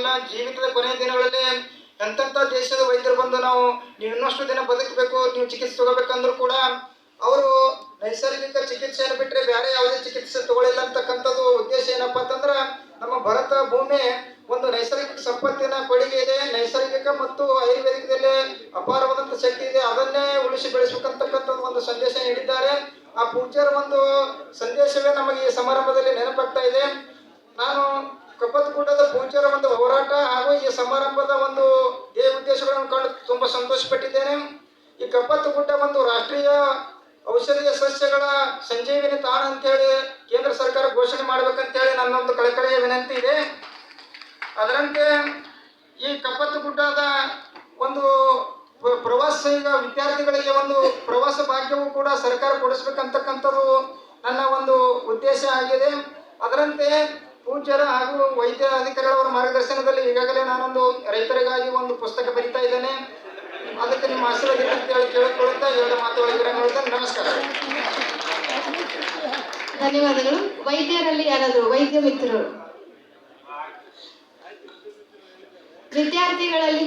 ನನ್ನ ಜೀವಿತದ ಕೊನೆಯ ದಿನಗಳಲ್ಲಿ ಎಂತೆಂಥ ದೇಶದ ವೈದ್ಯರು ಬಂದು ನೀವು ಇನ್ನಷ್ಟು ದಿನ ಬದುಕಬೇಕು, ನೀವು ಚಿಕಿತ್ಸೆ ತಗೋಬೇಕಂದ್ರೂ ಕೂಡ ಅವರು ನೈಸರ್ಗಿಕ ಚಿಕಿತ್ಸೆಯನ್ನು ಬಿಟ್ಟರೆ ಬೇರೆ ಯಾವುದೇ ಚಿಕಿತ್ಸೆ ತಗೊಳ್ಳಿಲ್ಲ ಅಂತಕ್ಕಂಥದ್ದು ಉದ್ದೇಶ ಏನಪ್ಪ ಅಂತಂದ್ರೆ ನಮ್ಮ ಭಾರತ ಭೂಮಿ ಒಂದು ನೈಸರ್ಗಿಕ ಸಂಪತ್ತಿನ ಕೊಡುಗೆ ಇದೆ. ನೈಸರ್ಗಿಕ ಮತ್ತು ಆಯುರ್ವೇದಿಕದಲ್ಲಿ ಅಪಾರವಾದಂಥ ಶಕ್ತಿ ಇದೆ. ಅದನ್ನೇ ಉಳಿಸಿ ಬೆಳೆಸಬೇಕಂತಕ್ಕಂಥದ್ದು ಒಂದು ಸಂದೇಶ ನೀಡಿದ್ದಾರೆ. ಆ ಪೂಜ್ಯರ ಒಂದು ಸಂದೇಶವೇ ನಮಗೆ ಈ ಸಮಾರಂಭದಲ್ಲಿ ನೆನಪಾಗ್ತಾ ಇದೆ. ನಾನು ಕಪ್ಪತ್ತಗುಡ್ಡದ ಪೂಜ್ಯರ ಒಂದು ಹೋರಾಟ ಹಾಗೂ ಈ ಸಮಾರಂಭದ ಒಂದು ಧ್ಯೇಯ ಉದ್ದೇಶಗಳನ್ನು ಕಂಡು ತುಂಬ ಸಂತೋಷಪಟ್ಟಿದ್ದೇನೆ. ಈ ಕಪ್ಪತ್ತಗುಡ್ಡ ಒಂದು ರಾಷ್ಟ್ರೀಯ ಔಷಧೀಯ ಸಸ್ಯಗಳ ಸಂಜೀವಿನಿ ತಾಣ ಅಂತೇಳಿ ಕೇಂದ್ರ ಸರ್ಕಾರ ಘೋಷಣೆ ಮಾಡಬೇಕಂತೇಳಿ ನನ್ನೊಂದು ಕಳಕಳಿಯ ವಿನಂತಿ ಇದೆ. ಅದರಂತೆ ಈ ಕಪ್ಪತ್ತಗುಡ್ಡದ ಒಂದು ಪ್ರವಾಸಿಗ ವಿದ್ಯಾರ್ಥಿಗಳಿಗೆ ಒಂದು ಪ್ರವಾಸ ಭಾಗ್ಯವೂ ಕೂಡ ಸರ್ಕಾರ ಕೊಡಿಸ್ಬೇಕಂತಕ್ಕಂಥದ್ದು ನನ್ನ ಒಂದು ಉದ್ದೇಶ ಆಗಿದೆ. ಅದರಂತೆ ಪೂಜ್ಯರ ಹಾಗೂ ವೈದ್ಯ ಅಧಿಕಾರಿಗಳವರ ಮಾರ್ಗದರ್ಶನದಲ್ಲಿ ಈಗಾಗಲೇ ನಾನೊಂದು ರೈತರಿಗಾಗಿ ಒಂದು ಪುಸ್ತಕ ಬರೀತಾ ಇದ್ದೇನೆ. ಅದಕ್ಕೆ ನಿಮ್ಮ ಆಶೀರ್ವಾದ ಅಂತೇಳಿ ಕೇಳಿಕೊಳ್ಳುತ್ತಾ ಎರಡು ಮಾತುಗಳಿಗೆ ನಮಸ್ಕಾರ. ಧನ್ಯವಾದಗಳು. ವೈದ್ಯರಲ್ಲಿ ಯಾರಾದರೂ ವೈದ್ಯ ಮಿತ್ರರು, ವಿದ್ಯಾರ್ಥಿಗಳಲ್ಲಿ